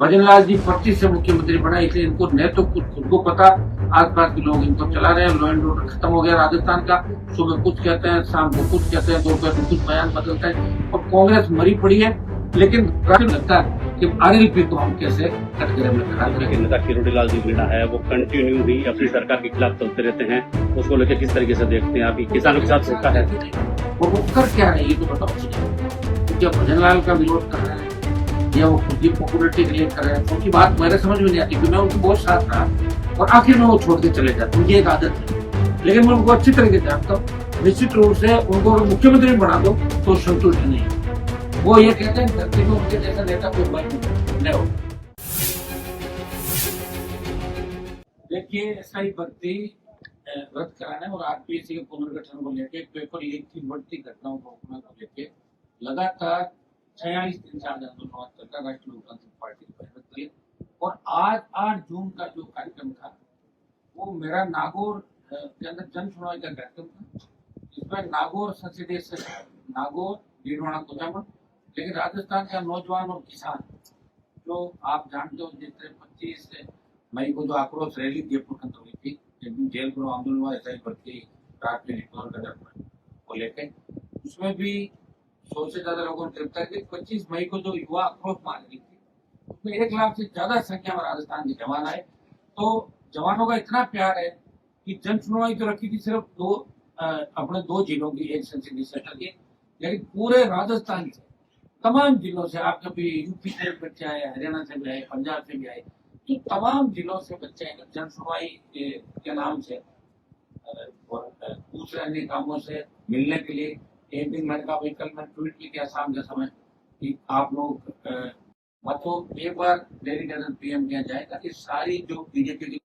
भजनलाल जी 25 से मुख्यमंत्री बना, इसलिए इनको न तो खुद को पता, आसपास के लोग इनको चला रहे हैं। लॉ एंड ऑर्डर खत्म हो गया राजस्थान का। सुबह कुछ कहते हैं, शाम को कुछ कहते हैं, दोपहर में कुछ बयान बदलते हैं और कांग्रेस मरी पड़ी है। लेकिन लगता है कि आरएलपी को हम कैसे कटघरे में खड़ा के नेता किरोड़ीलाल जी मीणा है वो कंटिन्यू ही अपनी सरकार के खिलाफ चलते रहते हैं, उसको लेकर किस तरीके से देखते हैं? अभी किसानों के साथ होता है वो कर क्या रहे ये तो बताओ मुझे। क्या भजनलाल का विरोध कर रहे हैं या वो खुद की पॉपुलरिटी के लिए कर रहे हैं? उनकी बात मेरे समझ में नहीं आती, क्योंकि मैं उनके बहुत साथ रहा और आखिर में वो छोड़ के चले जाते, मुझे एक आदत है। लेकिन मैं उनको अच्छी तरीके से जानता हूँ, निश्चित रूप से उनको मुख्यमंत्री बना दो तो संतुष्ट नहीं है। वो ये कहते हैं धरती में उनके जैसा नेता कोई नहीं हो। देखिए, एसआई भर्ती रद्द कराने और आरपीएससी के पुनर्गठन को लेकर पेपर लीक की बढ़ती घटनाओं को रोकने को लेकर लगातार 46 दिन से आज आंदोलन चल रहा। राष्ट्रीय लोकतांत्रिक पार्टी की मेहनत रही और आज 8 जून का जो कार्यक्रम था वो मेरा नागौर के अंदर जन सुनवाई का कार्यक्रम था, जिसमें नागौर संसदीय क्षेत्र, नागौर, भीलवाड़ा, कोजामठ, लेकिन राजस्थान का नौजवान और किसान जो आप जानते हो, जिस तरह 25 मई को जो आक्रोश रैली जयपुर के अंदर हुई थी, जिस दिन जेल में आंदोलन हुआ, एसआई भर्ती राजनीतिक को लेकर, उसमें भी 100 से ज्यादा लोगों ने गिरफ्तार की। 25 मई को जो युवा आक्रोश मारने थी, उसमें 1 लाख से ज्यादा संख्या में राजस्थान के जवान आए। तो जवानों का इतना प्यार है कि जन सुनवाई तो रखी थी सिर्फ अपने 2 जिलों की, एक संसदीय क्षेत्र की, लेकिन पूरे राजस्थान से, तमाम जिलों से, आप कभी यूपी से बच्चे आए, हरियाणा से भी आए, पंजाब से भी आए, तो तमाम जिलों से बच्चे जन सुनवाई के नाम से और दूसरे अन्य कामों से मिलने के लिए। एक दिन मैंने कहा, कल मैं ट्वीट भी किया शाम के समय कि आप लोग मतलब एक बार डेलीगेशन पीएम किया जाए, ताकि सारी जो बीजेपी की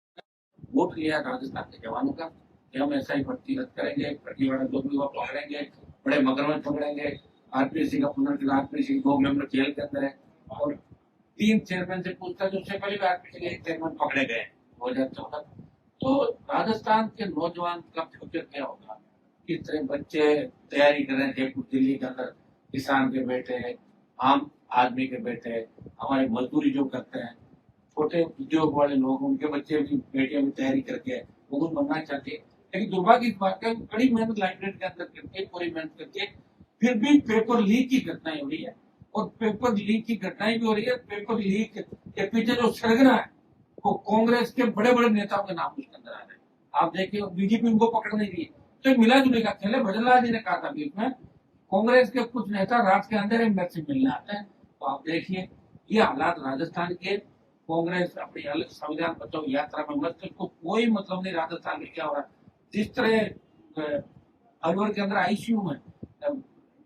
वोट लिया राजस्थान के जवानों का, कि हम ऐसा ही भर्ती रद्द करेंगे, प्रतिवाड़ा जो भी वो पकड़ेंगे, बड़े मगरमच्छ पकड़ेंगे, आरपीएससी का पुनर्गठन, आरपीएससी 2 मेंबर जेल के अंदर है और 3 चेयरमैन से पूछता है, उससे पहले भी आरपीएससी के 1 चेयरमैन पकड़े गए 2014। तो राजस्थान के नौजवान का फ्यूचर क्या होगा? किस तरह बच्चे तैयारी कर रहे हैं जयपुर दिल्ली के अंदर, किसान के बेटे, आम आदमी के बेटे, हमारे मजदूरी जो करते हैं, छोटे उद्योग वाले लोग, उनके बच्चे भी, बेटियां भी तैयारी करके वो कुछ बनना चाहते हैं। लेकिन दुर्भाग्य की बात है, बड़ी मेहनत लाइब्रेरी के अंदर करके, पूरी मेहनत करके, फिर भी पेपर लीक की घटनाएं हो रही है और पेपर लीक की घटनाएं भी हो रही है। पेपर लीक के पीछे जो सरगना है वो कांग्रेस के बड़े बड़े नेताओं के नाम उसके अंदर आ रहे हैं। आप देखिए, बीजेपी उनको पकड़ नहीं रही है, तो मिला जुले का खेल है। भजनलाल जी ने कहा था बीच में, कांग्रेस के कुछ नेता रात के अंदर मेरे से मिलने आते हैं। तो आप देखिए, ये हालात राजस्थान के। कांग्रेस अपनी अलग संविधान बचाओ यात्रा में मत, को कोई मतलब नहीं राजस्थान में क्या हो रहा है। जिस तरह अलवर के अंदर आईसीयू में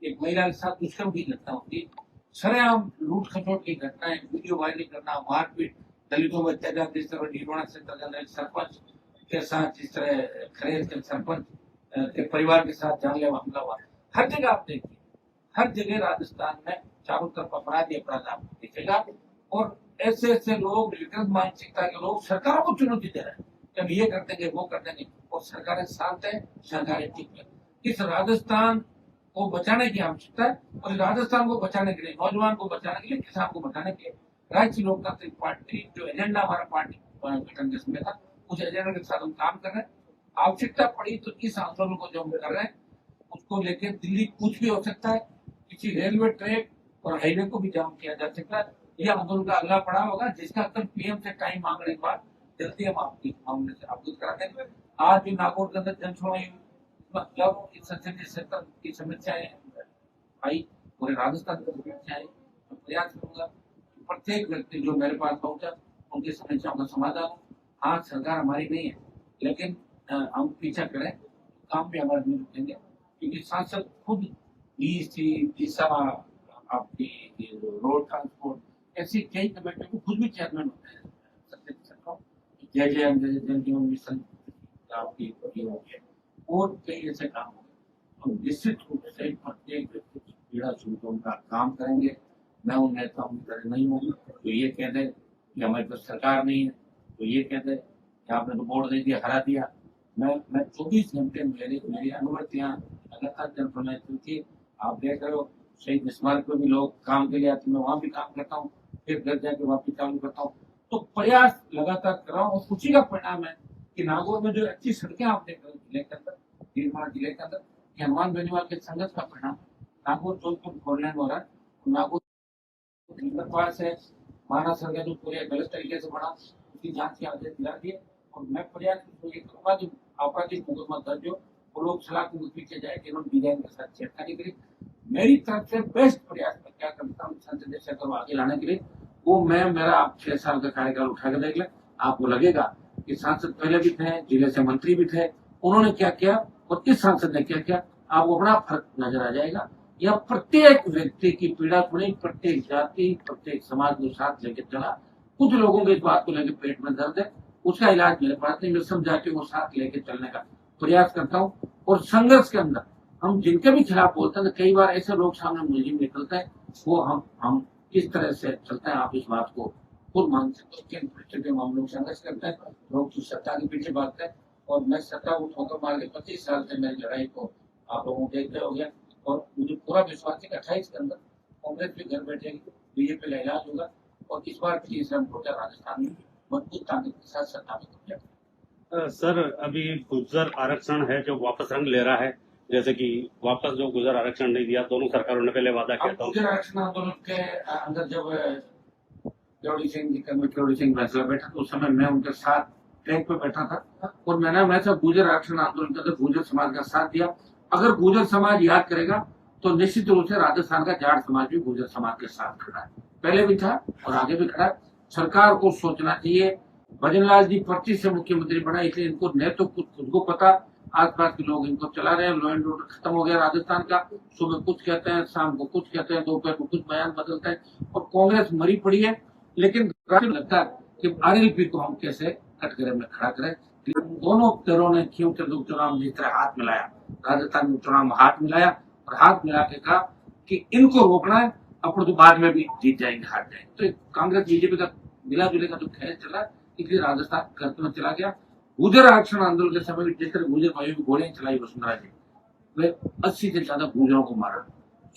एक महिला के साथ दुष्कर्म की घटना होती, सरेआम लूट खसोट की घटनाएं, वीडियो वायरल करना, मारपीट, दलितों में अत्याचार, जिस तरह भीलवाड़ा से सरपंच के साथ, जिस तरह खरेज के सरपंच के परिवार के साथ जानलेवा हमला हुआ, हर जगह आप देखिए, हर जगह राजस्थान में चारों तरफ अपराधी अपराध आपको दिखेगा। और ऐसे ऐसे लोग, विकृत मानसिकता के लोग सरकारों को चुनौती दे रहे हैं, जब ये कर देंगे वो कर देंगे, और सरकारें शांत है, सरकारें ठीक है। इस राजस्थान को बचाने की आवश्यकता है और राजस्थान को बचाने के लिए, नौजवान को बचाने के लिए, किसान को बचाने के लिए राष्ट्रीय लोकतांत्रिक पार्टी जो एजेंडा हमारा पार्टी गठन के समय था, उस एजेंडा के साथ हम काम कर रहे हैं। आवश्यकता पड़ी तो इस आंदोलन को जो हम कर रहे हैं उसको लेकर दिल्ली कुछ भी हो सकता है, किसी रेलवे ट्रैक और हाईवे को भी जाम किया जा सकता है। यह आंदोलन का अगला पड़ाव होगा, जिसका कल पीएम से टाइम मांगने के बाद जल्दी हम आपकी मामले से अवगत करा देंगे। आज भी नागौर के अंदर जन सुनवाई, मतलब इस संसदीय क्षेत्र की समस्याएं आई, पूरे राजस्थान की समस्याएं, मैं प्रयास करूंगा प्रत्येक व्यक्ति जो मेरे पास पहुंचा उनकी समस्याओं का समाधान हो। हाँ, सरकार हमारी नहीं है, लेकिन हम पीछा करें, काम भी हमारे नहीं रुकेंगे, क्योंकि सांसद खुद ईसी, दिशा, आपकी रोड ट्रांसपोर्ट, ऐसी कई कमेटियों को खुद भी चेयरमैन होते हैं। जय जय जन जीवन मिशन आपकी हो गया और कई ऐसे काम हो गए। हम निश्चित रूप से प्रत्येक व्यक्ति की पीड़ा सुनकर उनका काम करेंगे। मैं उन नेताओं की तरह नहीं हूँ तो ये कह दे कि हमारे पास सरकार नहीं है, तो ये कह दे कि आपने तो वोट दे दिया, हरा दिया। मैं 24 घंटे मेरी अनुवर्तियां लगातार जन सुनवाई चलती है। आप देख रहे हो, शहीद स्मारक पर भी लोग काम के लिए आते हैं, मैं वहां भी काम करता हूँ। फिर घर जाके वापस चालू करता हूँ। तो प्रयास लगातार कर रहा हूँ और उसी का परिणाम है कि नागौर में जो अच्छी सड़कें आप देख रहे हो जिले के अंदर, भीलवाड़ा जिले के अंदर, ये हनुमान बेनीवाल के संघर्ष का परिणाम। नागौर जोधपुर फोर लेन हो रहा है, नागौर पास है, महाराष्ट्र का जो पूरे गलत तरीके से बढ़ा, उसकी जांच के आदेश दिला दिए। और मैं प्रयास ये करूंगा जो आपराधिक मुकदमा दर्ज हो वो लोग सलाह के पीछे जाए जिन्होंने डिजाइन के साथ छेड़खानी करी। मेरी तरफ से बेस्ट प्रयास मैं क्या करता हूँ संसदीय क्षेत्र को आगे लाने के लिए, वो मैं मेरा आप 6 साल का कार्यकाल उठा के देख लें, आपको लगेगा कि सांसद पहले भी थे, जिले से मंत्री भी थे, उन्होंने क्या किया और इस सांसद ने क्या किया, आपको बड़ा फर्क नजर आ जाएगा। यह प्रत्येक व्यक्ति की पीड़ा को नहीं, प्रत्येक जाति प्रत्येक समाज को साथ लेकर चला। कुछ लोगों के इस बात को लेकर पेट में दर्द है, उसका इलाज मेरे पास नहीं, मैं सब जातियों को साथ लेकर चलने का प्रयास करता हूँ। और संघर्ष के अंदर हम जिनके भी खिलाफ बोलते हैं, कई बार ऐसे लोग सामने मुलजिम निकलते हैं, वो हम किस तरह से चलते हैं आप इस बात को खुद मान सकते हो। किन परिस्थितियों में हम लोग संघर्ष करते हैं, लोग तो सत्ता के पीछे भागते हैं, और मैं सत्ता को ठोकर मार के 25 साल से मेरी लड़ाई को आप लोगों को देखते हो गया। और मुझे पूरा विश्वास है कि 28 के अंदर कांग्रेस भी घर बैठेगी, बीजेपी का इलाज होगा, और इस बार की राजस्थान में मजबूत ताकत के साथ सत्ता में हो जाएगा। सर, अभी गुर्जर आरक्षण है जो वापस रंग ले रहा है, जैसे कि वापस जो गुर्जर आरक्षण नहीं दिया, दोनों सरकारों ने पहले वादा किया था। गुर्जर आरक्षण आंदोलन के अंदर जब केवड़ी सिंह जी केवड़ी सिंह फैसला बैठा तो उस समय मैं उनके साथ ट्रैक पे बैठा था, और मैंने सब गुर्जर आरक्षण आंदोलन के अंदर गुर्जर समाज का साथ दिया। अगर गुर्जर समाज याद करेगा तो निश्चित रूप से राजस्थान का जाट समाज भी गुर्जर समाज के साथ खड़ा है, पहले भी था और आगे भी खड़ा है। सरकार को सोचना चाहिए, भजनलाल जी 25 से मुख्यमंत्री बना, इसलिए इनको न तो खुद को पता, आसपास के लोग इनको चला रहे हैं। लॉ एंड ऑर्डर खत्म हो गया राजस्थान का, सुबह कुछ कहते हैं, शाम को कुछ कहते हैं, दोपहर को कुछ बयान बदलते हैं, और कांग्रेस मरी पड़ी है। लेकिन लगता है कि आरएलपी को हम कैसे कटघरे में खड़ा करें। दोनों दलों ने क्यों चुनाव जिस तरह हाथ मिलाया, राजस्थान में चुनाव में हाथ मिलाया, और हाथ मिला के कहा कि इनको रोकना है, अपन तो बाद में भी जीत जाएंगे हार जाएंगे। तो कांग्रेस बीजेपी का मिला जुले का जो खेल चला, इसलिए राजस्थान कर्त में चला गया। गुर्जर आरक्षण आंदोलन के समय जिस तरह गुर्जर भाइयों की गोलियां चलाई वसुंधरा जी, वे 80 से ज्यादा गुर्जरों को मारा,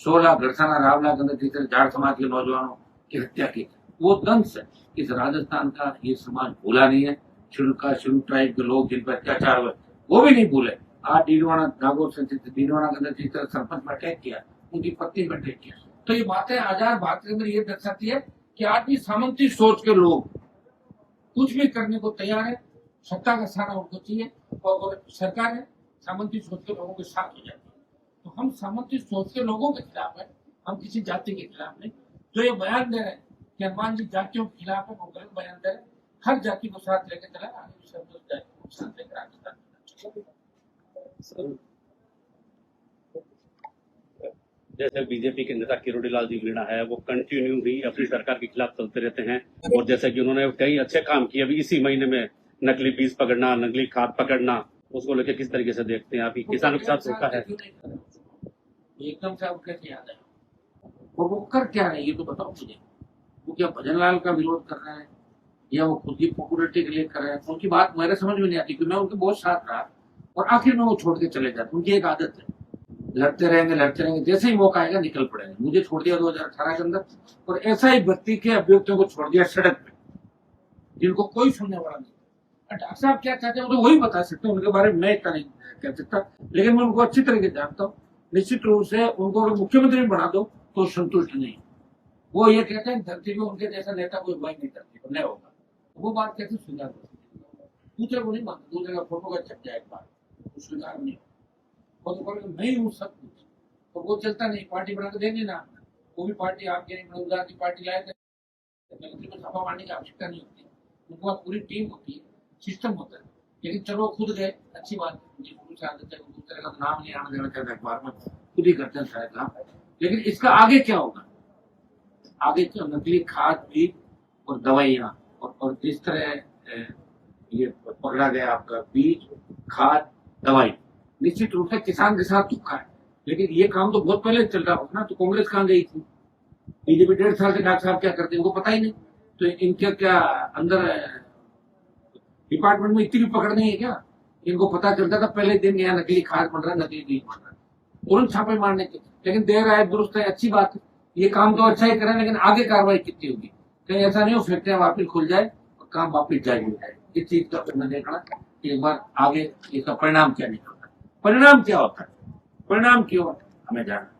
16 गढ़साना रावला के अंदर जिस तरह जाट समाज के नौजवानों की हत्या की, वो दंश है इस राजस्थान का ये समाज भूला नहीं है। शेड्यूल ट्राइब के लोग जिन पर अत्याचार हुए वो भी नहीं भूले। आज डीडवाना नागौर से डीडवाना के अंदर जिस तरह सरपंच में अटैक किया, उनकी पत्नी में अटैक किया, तो ये बातें आजाद भारत के अंदर ये दर्शाती है कि आज भी सामंती सोच के लोग कुछ भी करने को तैयार है, सत्ता का सहारा उनको चाहिए, और सरकार है सामंती सोच के लोगों के साथ हो जाती है। तो हम सामंती सोच के लोगों के खिलाफ है, हम किसी जाति के खिलाफ नहीं। जो ये बयान दे रहे हैं कि हनुमान जी जातियों के खिलाफ है, वो गलत बयान दे रहे हैं। हर जाति को साथ लेकर चला, आगे सब जाति को साथ लेकर राजस्थान। जैसे बीजेपी के नेता किरोड़ीलाल जी मीणा है, वो कंटिन्यू ही अपनी सरकार के खिलाफ चलते रहते हैं, और जैसे कि उन्होंने कई अच्छे काम किए। अभी इसी महीने में नकली बीज पकड़ना, नकली खाद पकड़ना, उसको लेकर किस तरीके से देखते हैं आप? किसानों के साथ होता है एकदम से आपको कैसे याद है, और वो कर क्या रहे ये तो बताओ मुझे। वो क्या भजनलाल का विरोध कर रहे हैं, या वो खुद की पॉपुलरिटी के लिए कर रहे हैं? उनकी बात मेरे समझ में नहीं आती, क्योंकि मैं उनके बहुत साथ रहा, और आखिर में वो छोड़ के चले जाते। उनकी एक आदत है, लड़ते रहेंगे, जैसे ही मौका आएगा निकल पड़ेंगे। मुझे छोड़ दिया 2018 के अंदर, और ऐसा ही व्यक्ति के अभ्यर्थियों को छोड़ दिया सड़क पे, जिनको कोई सुनने वाला नहीं। डॉक्टर साहब क्या चाहते हैं वो तो वही बता सकते हैं, उनके बारे में मैं इतना नहीं कह सकता, लेकिन मैं उनको अच्छी तरीके से जानता हूँ। निश्चित रूप से उनको अगर मुख्यमंत्री बना दो तो संतुष्ट नहीं। वो ये कहते हैं धरती में उनके जैसा नेता कोई भाई नहीं, धरती पर नहीं होगा। वो बात कैसे स्वीकार कर सकते? दूसरे को नहीं मानते, दूसरे का फोटो का छप जाए एक बार, स्वीकार नहीं। वो तो बोले मैं हूँ सब कुछ, तो वो चलता नहीं। पार्टी बना के देंगे ना, वो भी पार्टी आपके नहीं, उदार की पार्टी लाए थे, मंत्री को छापा मारने की आवश्यकता नहीं होती। उनके पास पूरी टीम होती है, सिस्टम होता है। लेकिन चलो खुद गए, अच्छी बात है, दूसरे का नाम नहीं आने देना चाहते अखबार में, खुद ही करते हैं शायद काम। लेकिन इसका आगे क्या होगा? आगे क्या? नकली खाद बीज और दवाइयाँ, और जिस तरह ये पकड़ा गया आपका बीज, खाद, दवाई, निश्चित रूप से किसान के साथ धोखा है। लेकिन ये काम तो बहुत पहले चल रहा होगा ना, तो कांग्रेस कहाँ गई थी? बीजेपी 1.5 साल से डॉक्टर साहब क्या करते हैं उनको पता ही नहीं। तो इनके क्या अंदर डिपार्टमेंट में इतनी भी पकड़ नहीं है क्या? इनको पता चलता था पहले दिन यहाँ नकली खाद बन रहा है, नकली बीज बन रहा है, तुरंत छापे मारने के। लेकिन देर आए दुरुस्त है, अच्छी बात है, ये काम तो अच्छा ही करें, लेकिन आगे कार्रवाई कितनी होगी? कहीं ऐसा नहीं हो फैक्ट्रियां वापिस खुल जाए और काम वापिस जारी हो जाए। इस चीज का हमने देखना कि एक बार आगे इसका परिणाम क्या निकलता है, परिणाम क्या होता है, परिणाम क्यों हमें जानना।